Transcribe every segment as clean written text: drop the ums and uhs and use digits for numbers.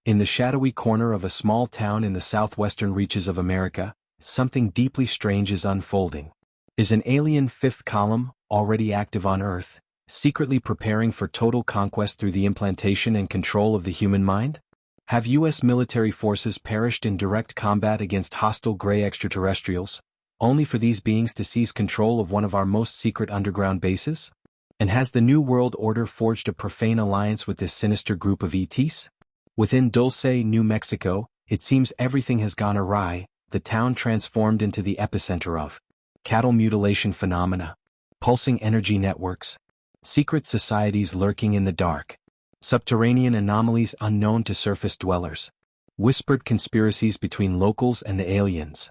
In the shadowy corner of a small town in the southwestern reaches of America, something deeply strange is unfolding. Is an alien fifth column, already active on Earth, secretly preparing for total conquest through the implantation and control of the human mind? Have U.S. military forces perished in direct combat against hostile gray extraterrestrials, only for these beings to seize control of one of our most secret underground bases? And has the New World Order forged a profane alliance with this sinister group of ETs? Within Dulce, New Mexico, it seems everything has gone awry, the town transformed into the epicenter of cattle mutilation phenomena, pulsing energy networks, secret societies lurking in the dark, subterranean anomalies unknown to surface dwellers, whispered conspiracies between locals and the aliens,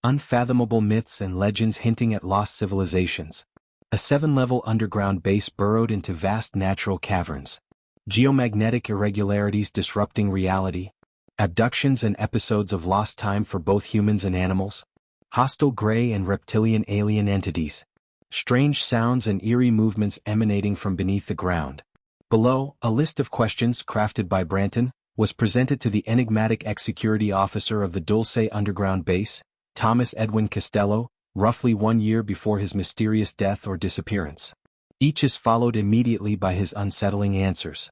unfathomable myths and legends hinting at lost civilizations, a 7-level underground base burrowed into vast natural caverns, geomagnetic irregularities disrupting reality, abductions and episodes of lost time for both humans and animals, hostile gray and reptilian alien entities, strange sounds and eerie movements emanating from beneath the ground. Below, a list of questions crafted by Branton was presented to the enigmatic ex-security officer of the Dulce underground base, Thomas Edwin Castello, roughly 1 year before his mysterious death or disappearance. Each is followed immediately by his unsettling answers.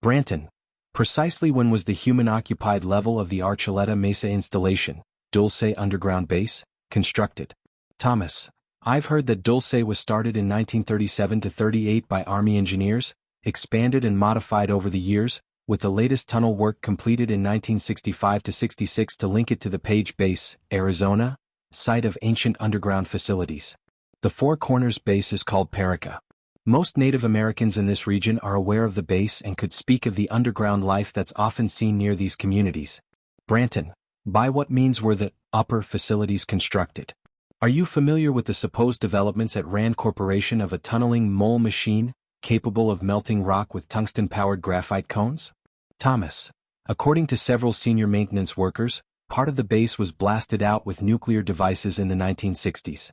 Branton: precisely when was the human-occupied level of the Archuleta Mesa installation, Dulce underground base, constructed? Thomas: I've heard that Dulce was started in 1937–38 by Army engineers, expanded and modified over the years, with the latest tunnel work completed in 1965–66 to link it to the Page Base, Arizona, site of ancient underground facilities. The Four Corners base is called Perica. Most Native Americans in this region are aware of the base and could speak of the underground life that's often seen near these communities. Branton: by what means were the upper facilities constructed? Are you familiar with the supposed developments at Rand Corporation of a tunneling mole machine, capable of melting rock with tungsten-powered graphite cones? Thomas: according to several senior maintenance workers, part of the base was blasted out with nuclear devices in the 1960s.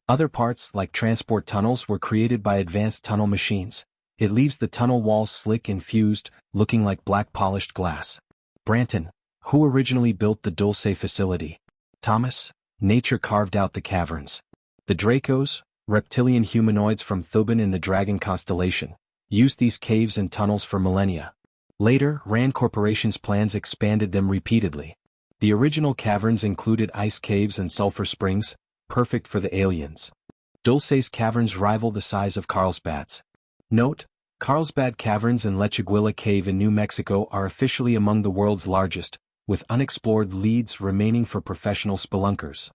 Other parts, like transport tunnels, were created by advanced tunnel machines. It leaves the tunnel walls slick and fused, looking like black polished glass. Branton: who originally built the Dulce facility? Thomas: nature carved out the caverns. The Dracos, reptilian humanoids from Thuban in the Dragon constellation, used these caves and tunnels for millennia. Later, Rand Corporation's plans expanded them repeatedly. The original caverns included ice caves and sulfur springs, perfect for the aliens. Dulce's caverns rival the size of Carlsbad's. Note: Carlsbad Caverns and Lechuguilla Cave in New Mexico are officially among the world's largest, with unexplored leads remaining for professional spelunkers.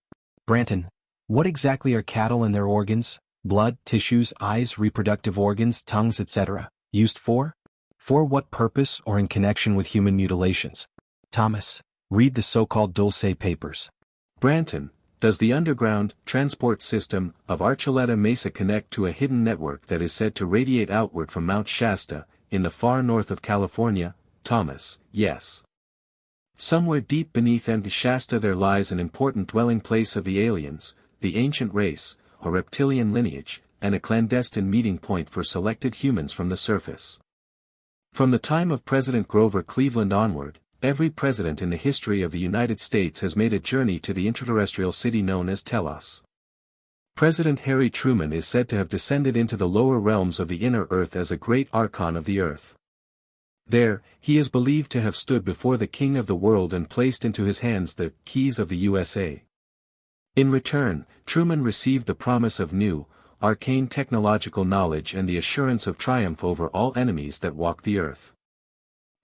Branton: what exactly are cattle and their organs, blood, tissues, eyes, reproductive organs, tongues, etc., used for? For what purpose or in connection with human mutilations? Thomas: read the so-called Dulce papers. Branton: does the underground transport system of Archuleta Mesa connect to a hidden network that is said to radiate outward from Mount Shasta, in the far north of California? Thomas: yes. Somewhere deep beneath Mount Shasta there lies an important dwelling place of the aliens, the ancient race, a reptilian lineage, and a clandestine meeting point for selected humans from the surface. From the time of President Grover Cleveland onward, every president in the history of the United States has made a journey to the intraterrestrial city known as Telos. President Harry Truman is said to have descended into the lower realms of the inner earth as a great archon of the earth. There, he is believed to have stood before the king of the world and placed into his hands the keys of the USA. In return, Truman received the promise of new, arcane technological knowledge and the assurance of triumph over all enemies that walk the earth.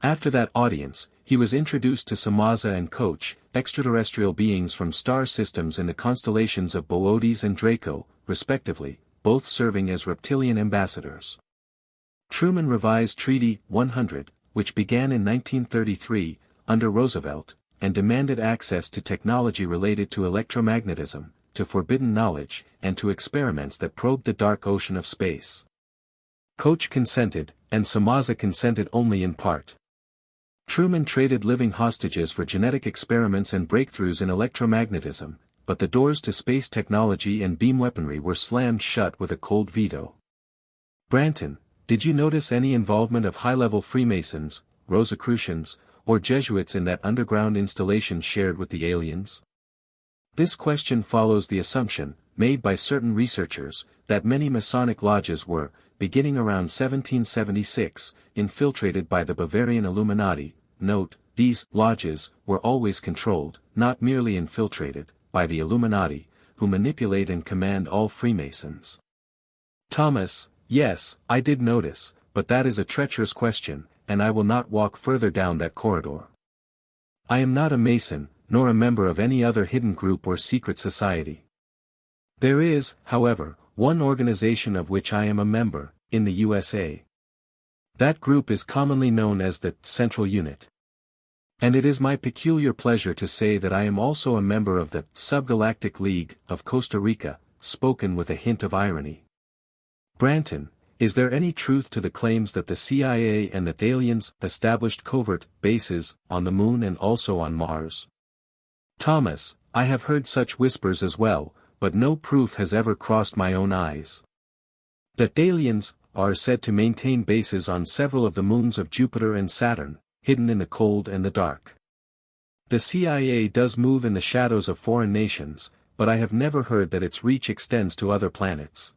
After that audience, he was introduced to Samaza and Khoach, extraterrestrial beings from star systems in the constellations of Boötes and Draco, respectively, both serving as reptilian ambassadors. Truman revised Treaty 100, which began in 1933, under Roosevelt, and demanded access to technology related to electromagnetism, to forbidden knowledge, and to experiments that probed the dark ocean of space. Khoach consented, and Samaza consented only in part. Truman traded living hostages for genetic experiments and breakthroughs in electromagnetism, but the doors to space technology and beam weaponry were slammed shut with a cold veto. Branton: did you notice any involvement of high-level Freemasons, Rosicrucians, or Jesuits in that underground installation shared with the aliens? This question follows the assumption, made by certain researchers, that many Masonic lodges were, beginning around 1776, infiltrated by the Bavarian Illuminati. Note, these lodges were always controlled, not merely infiltrated, by the Illuminati, who manipulate and command all Freemasons. Thomas: Yes, I did notice, but that is a treacherous question, and I will not walk further down that corridor. I am not a Mason, nor a member of any other hidden group or secret society. There is, however, one organization of which I am a member, in the USA. That group is commonly known as the Central Unit. And it is my peculiar pleasure to say that I am also a member of the Subgalactic League of Costa Rica, spoken with a hint of irony. Branton: Is there any truth to the claims that the CIA and the aliens established covert bases on the Moon and also on Mars? Thomas: I have heard such whispers as well, but no proof has ever crossed my own eyes. The aliens are said to maintain bases on several of the moons of Jupiter and Saturn, hidden in the cold and the dark. The CIA does move in the shadows of foreign nations, but I have never heard that its reach extends to other planets.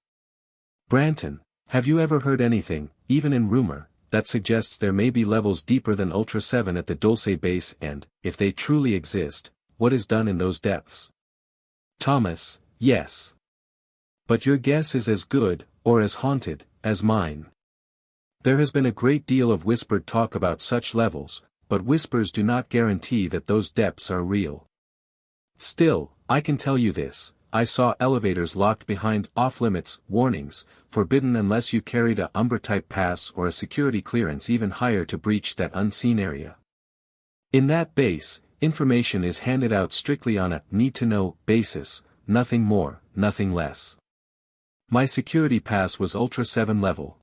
Branton: Have you ever heard anything, even in rumor, that suggests there may be levels deeper than Ultra 7 at the Dulce Base and, if they truly exist, what is done in those depths? Thomas: Yes. But your guess is as good, or as haunted, as mine. There has been a great deal of whispered talk about such levels, but whispers do not guarantee that those depths are real. Still, I can tell you this: I saw elevators locked behind off-limits warnings, forbidden unless you carried a Umbra-type pass or a security clearance even higher to breach that unseen area. In that base, information is handed out strictly on a need-to-know basis, nothing more, nothing less. My security pass was Ultra 7 level.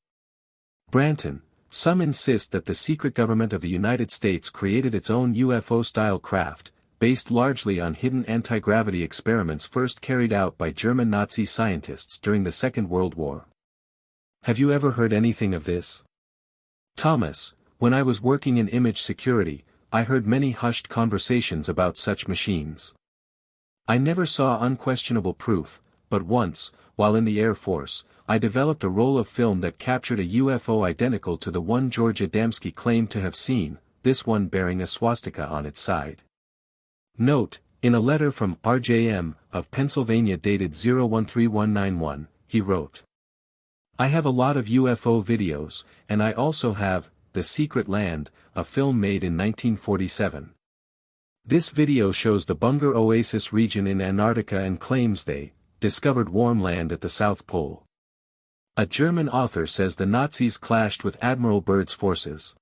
Branton: Some insist that the secret government of the United States created its own UFO-style craft, based largely on hidden anti-gravity experiments first carried out by German Nazi scientists during the Second World War. Have you ever heard anything of this? Thomas: When I was working in image security, I heard many hushed conversations about such machines. I never saw unquestionable proof, but once, while in the Air Force, I developed a roll of film that captured a UFO identical to the one George Adamski claimed to have seen, this one bearing a swastika on its side. Note, in a letter from RJM, of Pennsylvania dated 013191, he wrote: I have a lot of UFO videos, and I also have The Secret Land, a film made in 1947. This video shows the Bunger Oasis region in Antarctica and claims they discovered warm land at the South Pole. A German author says the Nazis clashed with Admiral Byrd's forces.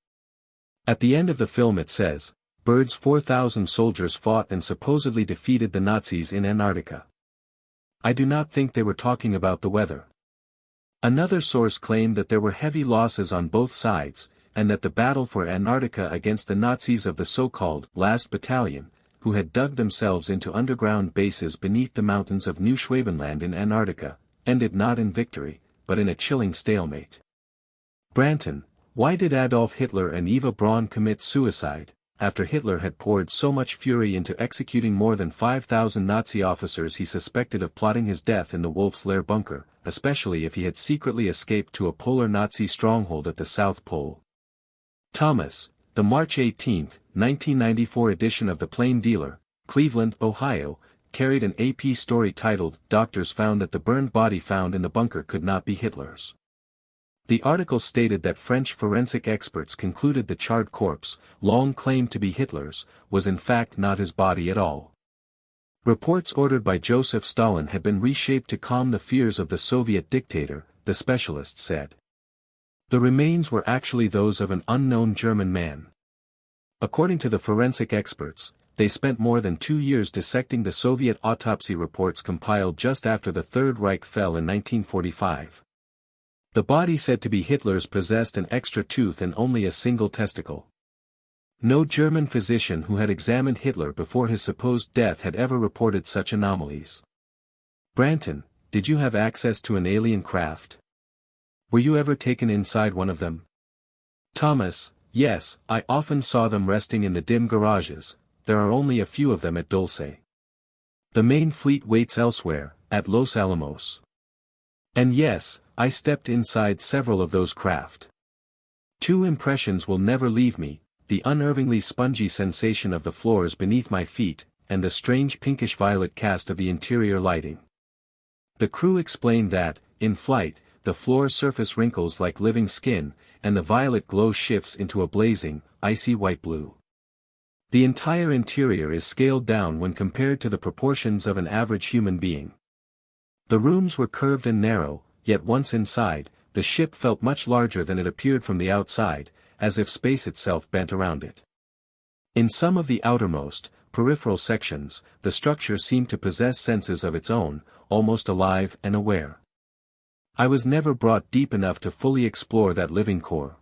At the end of the film it says, Byrd's 4,000 soldiers fought and supposedly defeated the Nazis in Antarctica. I do not think they were talking about the weather. Another source claimed that there were heavy losses on both sides, and that the battle for Antarctica against the Nazis of the so-called Last Battalion, who had dug themselves into underground bases beneath the mountains of New Schwabenland in Antarctica, ended not in victory, but in a chilling stalemate. Branton: Why did Adolf Hitler and Eva Braun commit suicide, after Hitler had poured so much fury into executing more than 5,000 Nazi officers he suspected of plotting his death in the Wolf's Lair bunker, especially if he had secretly escaped to a polar Nazi stronghold at the South Pole? Thomas: The March 18, 1994 edition of The Plain Dealer, Cleveland, Ohio, carried an AP story titled, Doctors Found That the Burned Body Found in the Bunker Could Not Be Hitler's. The article stated that French forensic experts concluded the charred corpse, long claimed to be Hitler's, was in fact not his body at all. Reports ordered by Joseph Stalin had been reshaped to calm the fears of the Soviet dictator, the specialists said. The remains were actually those of an unknown German man. According to the forensic experts, they spent more than 2 years dissecting the Soviet autopsy reports compiled just after the Third Reich fell in 1945. The body said to be Hitler's possessed an extra tooth and only a single testicle. No German physician who had examined Hitler before his supposed death had ever reported such anomalies. Branton: Did you have access to an alien craft? Were you ever taken inside one of them? Thomas: Yes, I often saw them resting in the dim garages. There are only a few of them at Dulce. The main fleet waits elsewhere, at Los Alamos. And yes, I stepped inside several of those craft. Two impressions will never leave me, the unnervingly spongy sensation of the floors beneath my feet, and the strange pinkish-violet cast of the interior lighting. The crew explained that, in flight, the floor's surface wrinkles like living skin, and the violet glow shifts into a blazing, icy white-blue. The entire interior is scaled down when compared to the proportions of an average human being. The rooms were curved and narrow, yet once inside, the ship felt much larger than it appeared from the outside, as if space itself bent around it. In some of the outermost, peripheral sections, the structure seemed to possess senses of its own, almost alive and aware. I was never brought deep enough to fully explore that living core.